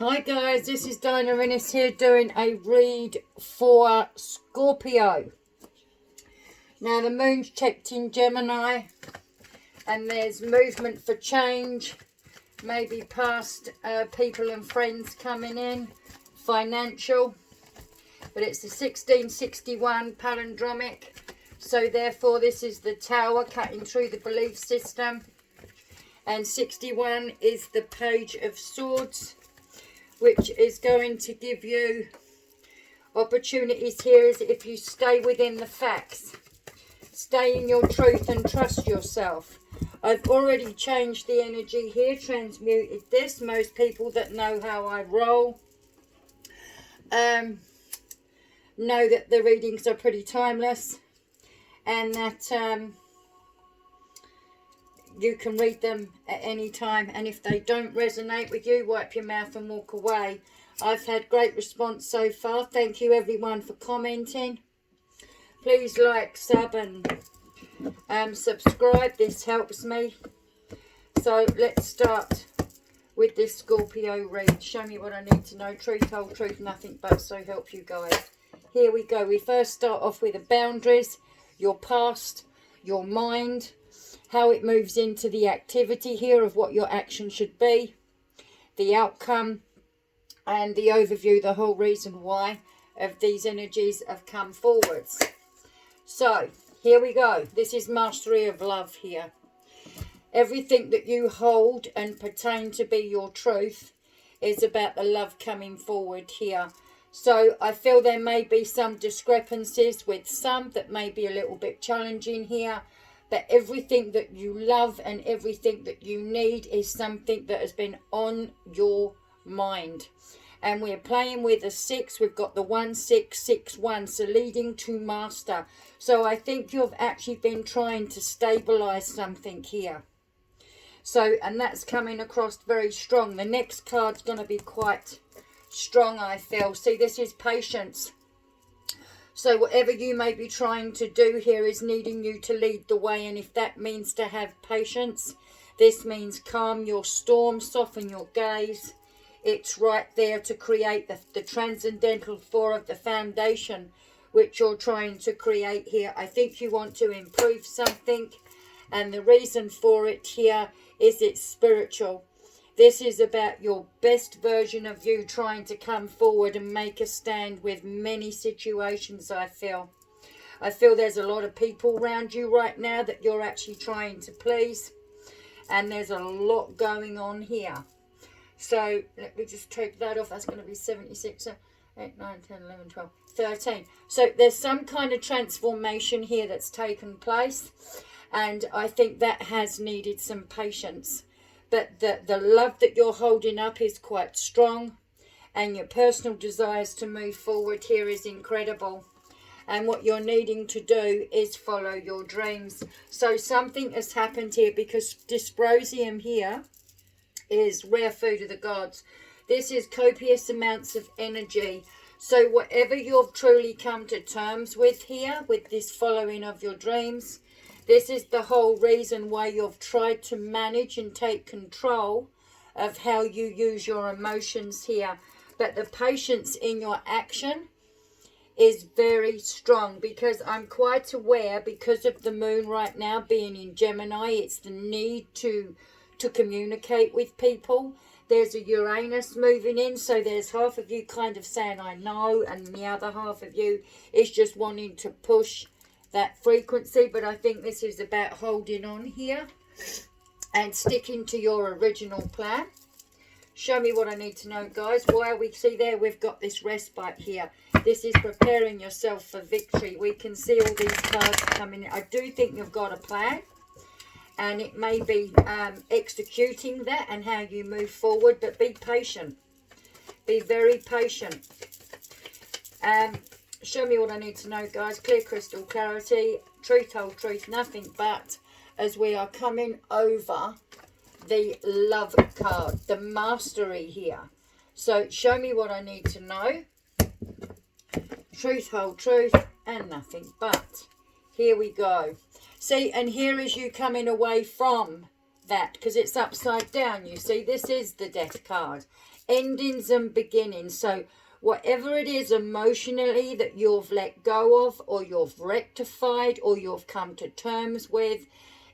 Hi guys, this is Dinah Innes here doing a read for Scorpio. Now the moon's checked in Gemini and there's movement for change, maybe past people and friends coming in, financial, but it's the 1661 palindromic, so therefore this is the Tower cutting through the belief system, and 61 is the Page of Swords, which is going to give you opportunities here is if you stay within the facts, stay in your truth and trust yourself. I've already changed the energy here, transmuted this. Most people that know how I roll know that the readings are pretty timeless and that you can read them at any time, and if they don't resonate with you, wipe your mouth and walk away. I've had great response so far. Thank you everyone for commenting. Please like, sub and subscribe. This helps me. So let's start with this Scorpio read. Show me what I need to know. Truth, whole truth, nothing but, so help you guys. Here we go. We first start off with the boundaries, your past, your mind, how it moves into the activity here of what your action should be, the outcome, and the overview, the whole reason why of these energies have come forwards. So here we go. This is mastery of love here. Everything that you hold and pertain to be your truth is about the love coming forward here. So I feel there may be some discrepancies with some that may be a little bit challenging here. But everything that you love and everything that you need is something that has been on your mind. And we're playing with a 6. We've got the 1661, so leading to master. So I think you've actually been trying to stabilize something here. So, and that's coming across very strong. The next card's going to be quite strong, I feel. See, this is patience. So whatever you may be trying to do here is needing you to lead the way. And if that means to have patience, this means calm your storm, soften your gaze. It's right there to create the transcendental four of the foundation, which you're trying to create here. I think you want to improve something. And the reason for it here is it's spiritual. This is about your best version of you trying to come forward and make a stand with many situations, I feel. I feel there's a lot of people around you right now that you're actually trying to please. And there's a lot going on here. So let me just take that off. That's going to be 76, 8, 9, 10, 11, 12, 13. So there's some kind of transformation here that's taken place. And I think that has needed some patience. But the love that you're holding up is quite strong. And your personal desires to move forward here is incredible. And what you're needing to do is follow your dreams. So something has happened here because dysprosium here is rare food of the gods. This is copious amounts of energy. So whatever you've truly come to terms with here, with this following of your dreams, this is the whole reason why you've tried to manage and take control of how you use your emotions here. But the patience in your action is very strong, because I'm quite aware, because of the moon right now being in Gemini, it's the need to communicate with people. There's a Uranus moving in, so there's half of you kind of saying I know, and the other half of you is just wanting to push that frequency. But I think this is about holding on here and sticking to your original plan. Show me what I need to know, guys. Why are we, see there, we've got this respite here. This is preparing yourself for victory. We can see all these cards coming in. I do think you've got a plan, and it may be executing that and how you move forward, but be patient. Be very patient. Show me what I need to know, guys. Clear crystal clarity, truth, whole truth, nothing but, as we are coming over the love card, the mastery here. So show me what I need to know. Truth, whole truth, and nothing but. Here we go. See, and here is you coming away from that, because it's upside down, you see. This is the Death card. Endings and beginnings. So whatever it is emotionally that you've let go of, or you've rectified, or you've come to terms with,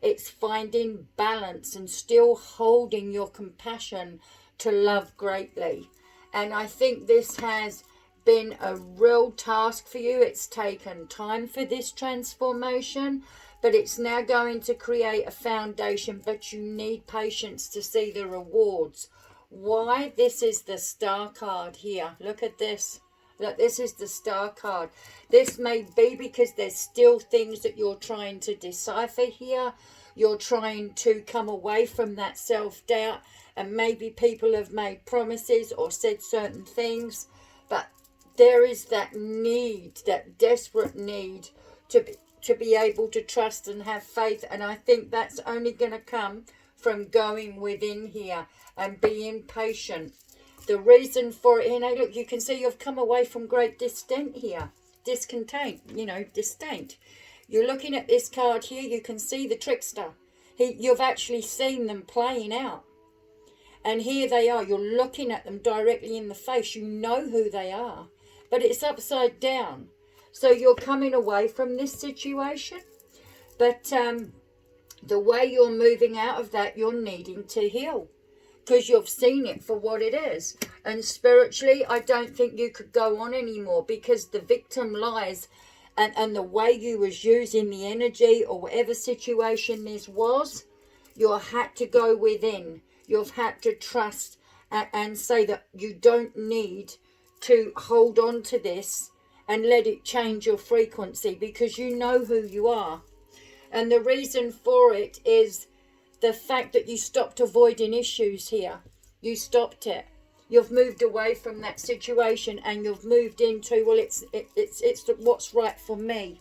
it's finding balance and still holding your compassion to love greatly. And I think this has been a real task for you. It's taken time for this transformation, but it's now going to create a foundation. But you need patience to see the rewards. Why? This is the Star card here. Look at this. Look, this is the Star card. This may be because there's still things that you're trying to decipher here. You're trying to come away from that self-doubt, and maybe people have made promises or said certain things, but there is that need, that desperate need to be able to trust and have faith. And I think that's only going to come from going within here and being patient. The reason for it, look, you can see you've come away from great discontent here. Discontent, disdain. You're looking at this card here, you can see the trickster. You've actually seen them playing out. And here they are. You're looking at them directly in the face. You know who they are. But it's upside down. So you're coming away from this situation. But the way you're moving out of that, you're needing to heal. Because you've seen it for what it is. And spiritually, I don't think you could go on anymore. Because the victim lies and the way you was using the energy or whatever situation this was, you had to go within. You've had to trust and say that you don't need to hold on to this and let it change your frequency, because you know who you are. And the reason for it is the fact that you stopped avoiding issues here. You stopped it. You've moved away from that situation and you've moved into, well, it's what's right for me.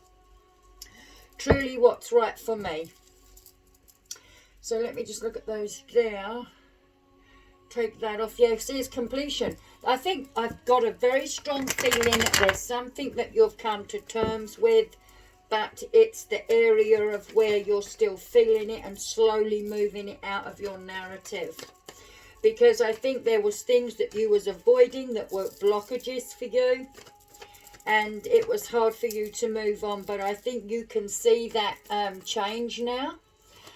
Truly what's right for me. So let me just look at those there. Take that off. Yes, there's completion. I think I've got a very strong feeling that there's something that you've come to terms with, but it's the area of where you're still feeling it and slowly moving it out of your narrative. Because I think there was things that you was avoiding that were blockages for you, and it was hard for you to move on. But I think you can see that change now,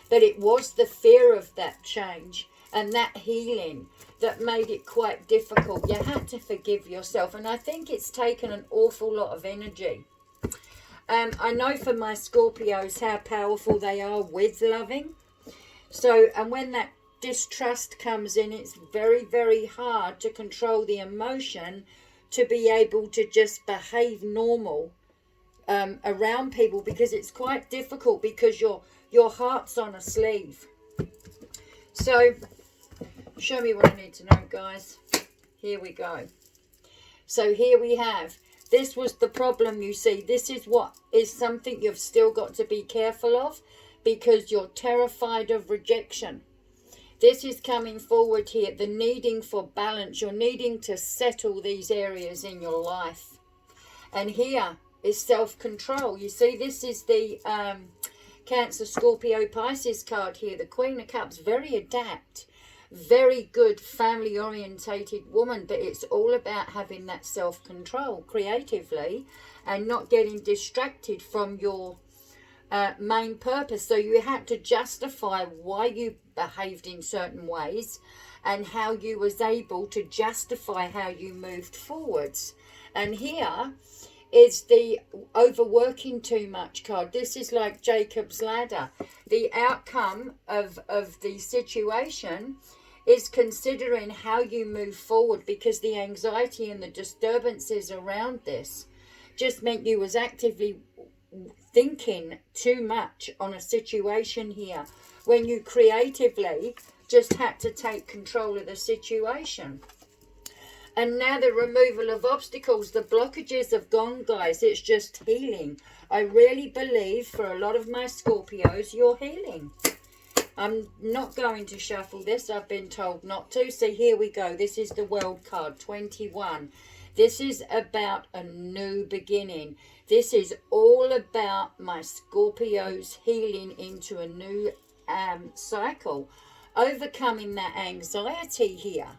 that it was the fear of that change and that healing that made it quite difficult. You had to forgive yourself, and I think it's taken an awful lot of energy. I know for my Scorpios how powerful they are with loving. So, and when that distrust comes in, it's very, very hard to control the emotion to be able to just behave normal around people, because it's quite difficult, because your heart's on a sleeve. So show me what I need to know, guys. Here we go. So here we have, this was the problem, you see. This is what is something you've still got to be careful of, because you're terrified of rejection. This is coming forward here, the needing for balance. You're needing to settle these areas in your life. And here is self-control. You see, this is the Cancer, Scorpio, Pisces card here. The Queen of Cups, very adept, very good family-orientated woman. But it's all about having that self-control creatively and not getting distracted from your main purpose. So you had to justify why you behaved in certain ways and how you was able to justify how you moved forwards. And here is the overworking too much card. This is like Jacob's ladder. The outcome of the situation is considering how you move forward, because the anxiety and the disturbances around this just meant you was actively thinking too much on a situation here, when you creatively just had to take control of the situation. And now the removal of obstacles, the blockages have gone, guys. It's just healing. I really believe for a lot of my Scorpios, you're healing. I'm not going to shuffle this. I've been told not to. So here we go. This is the World card, 21. This is about a new beginning. This is all about my Scorpios healing into a new cycle, overcoming that anxiety here.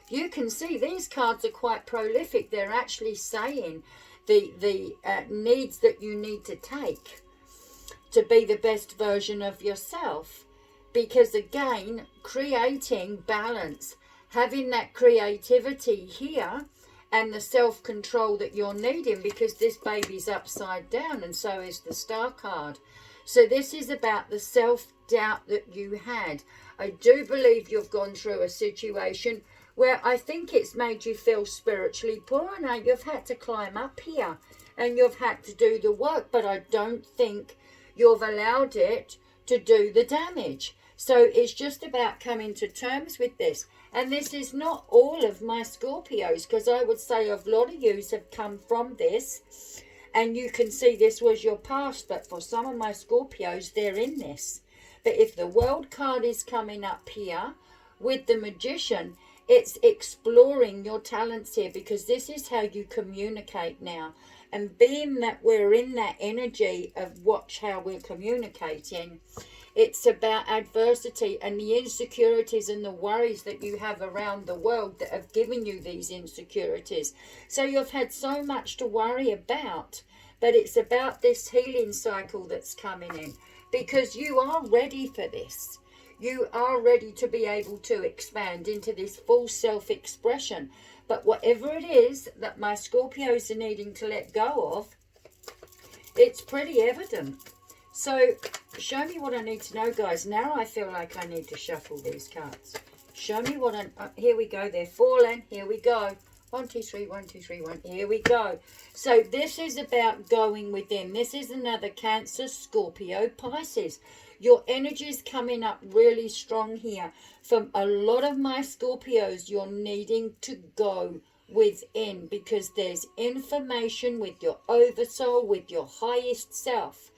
You can see these cards are quite prolific. They're actually saying the needs that you need to take to be the best version of yourself. Because again, creating balance, having that creativity here, and the self-control that you're needing, because this baby's upside down and so is the Star card. So this is about the self-doubt that you had. I do believe you've gone through a situation where I think it's made you feel spiritually poor. Now you've had to climb up here and you've had to do the work, but I don't think you've allowed it to do the damage. So it's just about coming to terms with this. And this is not all of my Scorpios, because I would say a lot of yous have come from this. And you can see this was your past, but for some of my Scorpios, they're in this. But if the World card is coming up here with the Magician, it's exploring your talents here, because this is how you communicate now. And being that we're in that energy of watch how we're communicating, it's about adversity and the insecurities and the worries that you have around the world that have given you these insecurities. So you've had so much to worry about, but it's about this healing cycle that's coming in, because you are ready for this. You are ready to be able to expand into this full self-expression. But whatever it is that my Scorpios are needing to let go of, it's pretty evident. So show me what I need to know, guys. Now I feel like I need to shuffle these cards. Show me what here we go. They're falling. Here we go. 1, 2, 3, 1, 2, 3, 1. Here we go. So this is about going within. This is another Cancer, Scorpio, Pisces. Your energy is coming up really strong here. From a lot of my Scorpios, you're needing to go within, because there's information with your oversoul, with your highest self.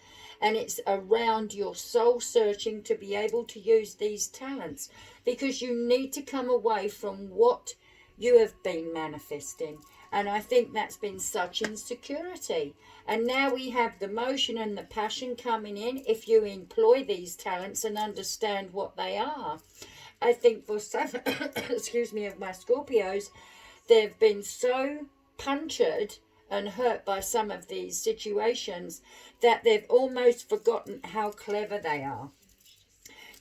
And it's around your soul searching to be able to use these talents, because you need to come away from what you have been manifesting. And I think that's been such insecurity. And now we have the motion and the passion coming in if you employ these talents and understand what they are. I think for some, excuse me, of my Scorpios, they've been so punctured and hurt by some of these situations that they've almost forgotten how clever they are.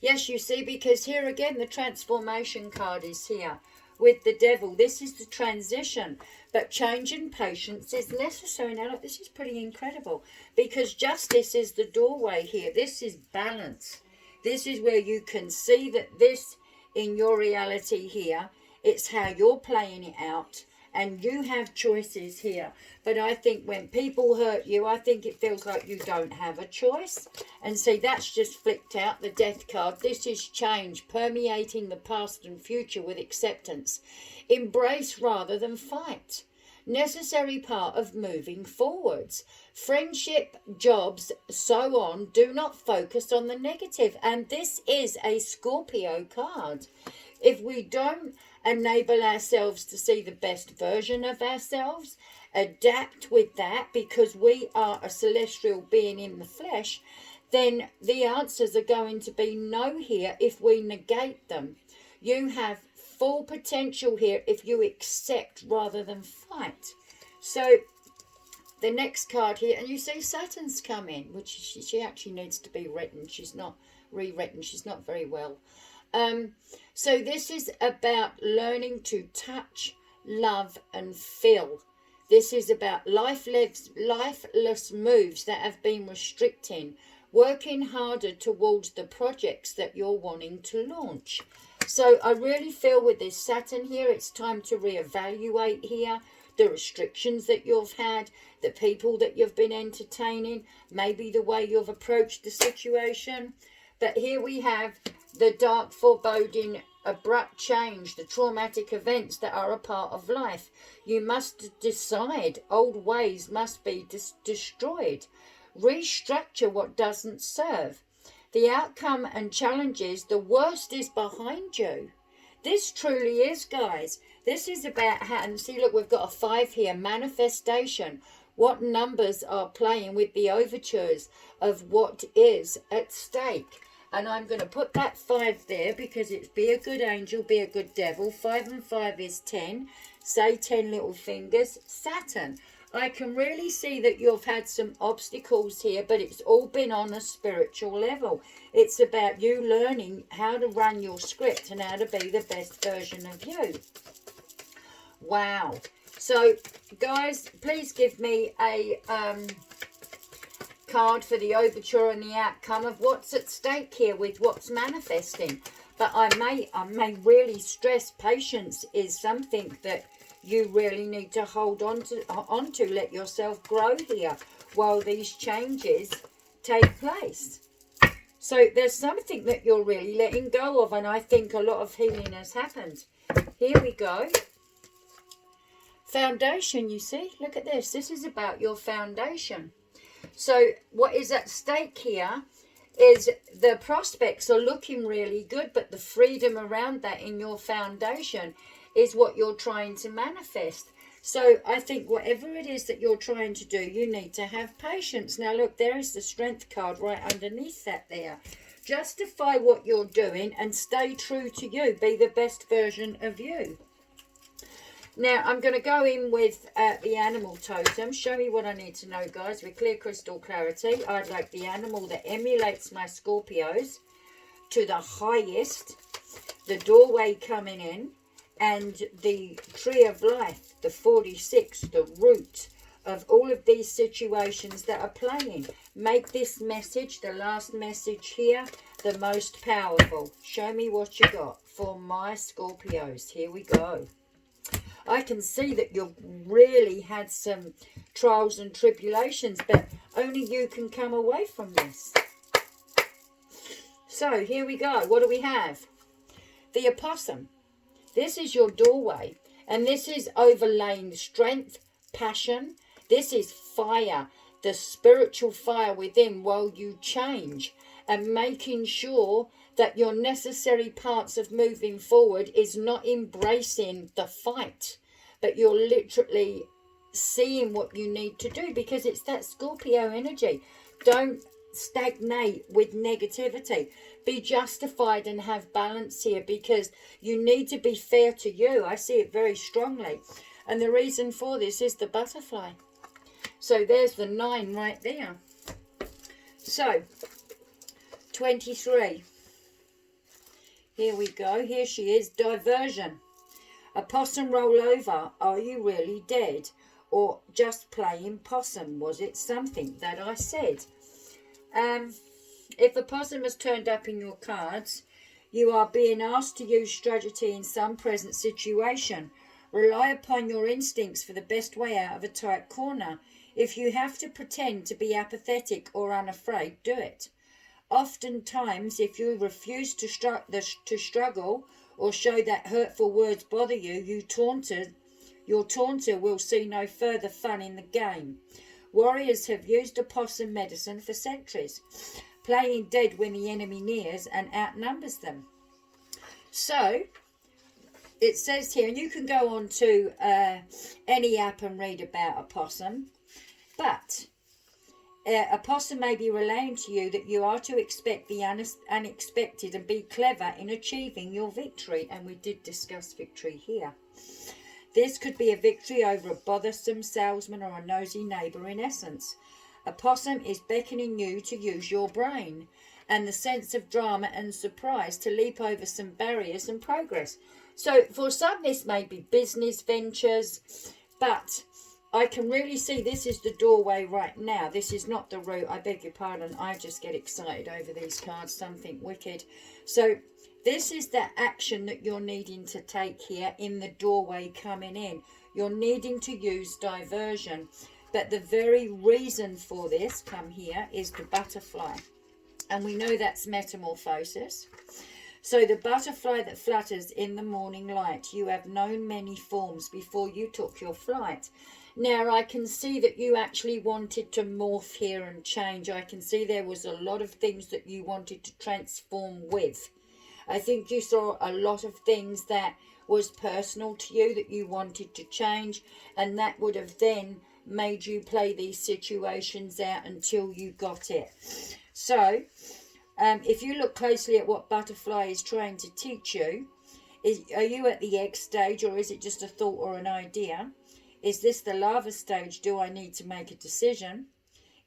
Yes, you see, because here again, the transformation card is here with the Devil. This is the transition, but change and patience is necessary. Now, look, this is pretty incredible, because justice is the doorway here. This is balance. This is where you can see that this, in your reality here, it's how you're playing it out. And you have choices here. But I think when people hurt you, I think it feels like you don't have a choice. And see, that's just flipped out, the Death card. This is change, permeating the past and future with acceptance. Embrace rather than fight. Necessary part of moving forwards. Friendship, jobs, so on. Do not focus on the negative. And this is a Scorpio card. If we don't enable ourselves to see the best version of ourselves, adapt with that, because we are a celestial being in the flesh, then the answers are going to be no here if we negate them. You have full potential here if you accept rather than fight. So the next card here, and you see Saturn's come in, which she actually needs to be written. She's not rewritten. She's not very well. So this is about learning to touch, love and feel. This is about lifeless moves that have been restricting, working harder towards the projects that you're wanting to launch. So I really feel with this Saturn here, it's time to reevaluate here the restrictions that you've had, the people that you've been entertaining, maybe the way you've approached the situation. But here we have the dark foreboding, abrupt change, the traumatic events that are a part of life. You must decide. Old ways must be destroyed. Restructure what doesn't serve. The outcome and challenges, the worst is behind you. This truly is, guys. This is about how, and see, look, we've got a 5 here, manifestation. What numbers are playing with the overtures of what is at stake. And I'm going to put that 5 there because it's be a good angel, be a good devil. 5 and 5 is 10. Say 10 little fingers. Saturn. I can really see that you've had some obstacles here, but it's all been on a spiritual level. It's about you learning how to run your script and how to be the best version of you. Wow. So, guys, please give me a card for the overture and the outcome of what's at stake here with what's manifesting. But I may really stress patience is something that you really need to hold on to. Let yourself grow here while these changes take place. So there's something that you're really letting go of, and I think a lot of healing has happened. Here we go. Foundation, you see. Look at this. This is about your foundation. So what is at stake here is the prospects are looking really good, but the freedom around that in your foundation is what you're trying to manifest. So I think whatever it is that you're trying to do, you need to have patience. Now look, there is the strength card right underneath that there. Justify what you're doing and stay true to you. Be the best version of you. Now I'm going to go in with the animal totem. Show me what I need to know, guys, with clear crystal clarity. I'd like the animal that emulates my Scorpios to the highest, the doorway coming in, and the tree of life, the 46, the root of all of these situations that are playing. Make this message, the last message here, the most powerful. Show me what you got for my Scorpios. Here we go. I can see that you've really had some trials and tribulations, but only you can come away from this. So here we go. What do we have? The opossum. This is your doorway, and this is overlaying strength, passion. This is fire, the spiritual fire within while you change, and making sure that your necessary parts of moving forward is not embracing the fight, but you're literally seeing what you need to do, because it's that Scorpio energy. Don't stagnate with negativity. Be justified and have balance here, because you need to be fair to you. I see it very strongly, and the reason for this is the butterfly. So there's the 9 right there. So 23, here we go. Here she is. Diversion. A possum roll over. Are you really dead, or just playing possum? Was it something that I said? If a possum has turned up in your cards, you are being asked to use strategy in some present situation. Rely upon your instincts for the best way out of a tight corner. If you have to pretend to be apathetic or unafraid, do it. Oftentimes, if you refuse to struggle or show that hurtful words bother you, your taunter will see no further fun in the game. Warriors have used opossum medicine for centuries, playing dead when the enemy nears and outnumbers them. So it says here, and you can go on to any app and read about opossum, but a possum may be relaying to you that you are to expect the unexpected and be clever in achieving your victory. And we did discuss victory here. This could be a victory over a bothersome salesman or a nosy neighbour in essence. A possum is beckoning you to use your brain and the sense of drama and surprise to leap over some barriers and progress. So for some, this may be business ventures, but I can really see this is the doorway right now. This is not the route. I beg your pardon. I just get excited over these cards. Something wicked. So this is the action that you're needing to take here in the doorway coming in. You're needing to use diversion. But the very reason for this, come here, is the butterfly. And we know that's metamorphosis. So the butterfly that flutters in the morning light. You have known many forms before you took your flight. Now, I can see that you actually wanted to morph here and change. I can see there was a lot of things that you wanted to transform with. I think you saw a lot of things that was personal to you that you wanted to change, and that would have then made you play these situations out until you got it. So If you look closely at what butterfly is trying to teach you, are you at the egg stage, or is it just a thought or an idea? Is this the larva stage? Do I need to make a decision?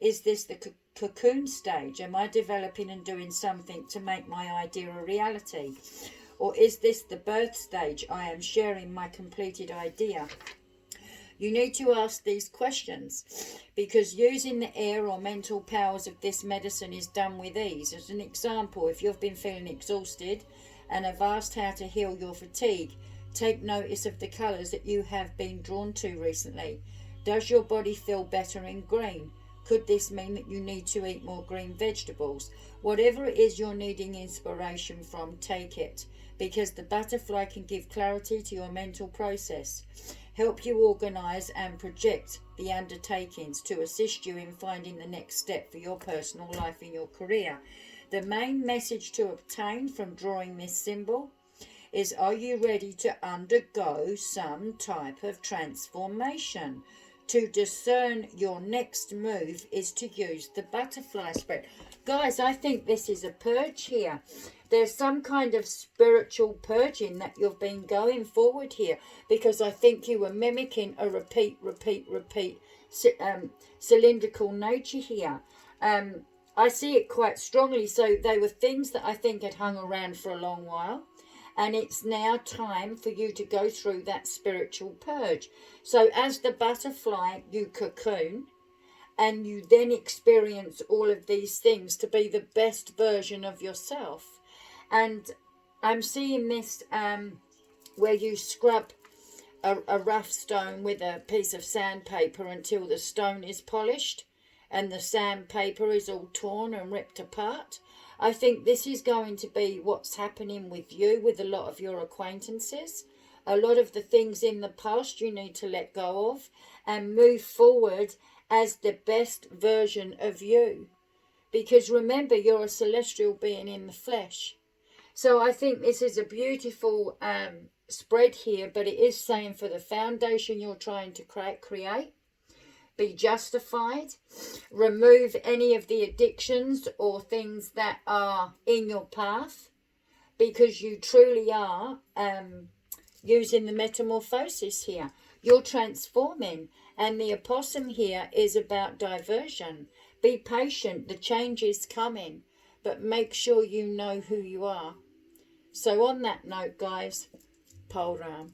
Is this the cocoon stage? Am I developing and doing something to make my idea a reality? Or is this the birth stage? I am sharing my completed idea. You need to ask these questions, because using the air or mental powers of this medicine is done with ease. As an example, if you've been feeling exhausted and have asked how to heal your fatigue, take notice of the colours that you have been drawn to recently. Does your body feel better in green? Could this mean that you need to eat more green vegetables? Whatever it is you're needing inspiration from, take it, because the butterfly can give clarity to your mental process, help you organise and project the undertakings to assist you in finding the next step for your personal life and your career. The main message to obtain from drawing this symbol is, are you ready to undergo some type of transformation? To discern your next move is to use the butterfly spread. Guys, I think this is a purge here. There's some kind of spiritual purging that you've been going forward here, because I think you were mimicking a repeat cylindrical nature here. I see it quite strongly. So they were things that I think had hung around for a long while, and it's now time for you to go through that spiritual purge. So as the butterfly, you cocoon, and you then experience all of these things to be the best version of yourself. And I'm seeing this where you scrub a rough stone with a piece of sandpaper until the stone is polished and the sandpaper is all torn and ripped apart. I think this is going to be what's happening with you, with a lot of your acquaintances. A lot of the things in the past you need to let go of and move forward as the best version of you. Because remember, you're a celestial being in the flesh. So I think this is a beautiful spread here, but it is saying for the foundation you're trying to create, be justified, remove any of the addictions or things that are in your path, because you truly are using the metamorphosis here. You're transforming, and the opossum here is about diversion. Be patient, the change is coming, but make sure you know who you are. So on that note, guys, pole round.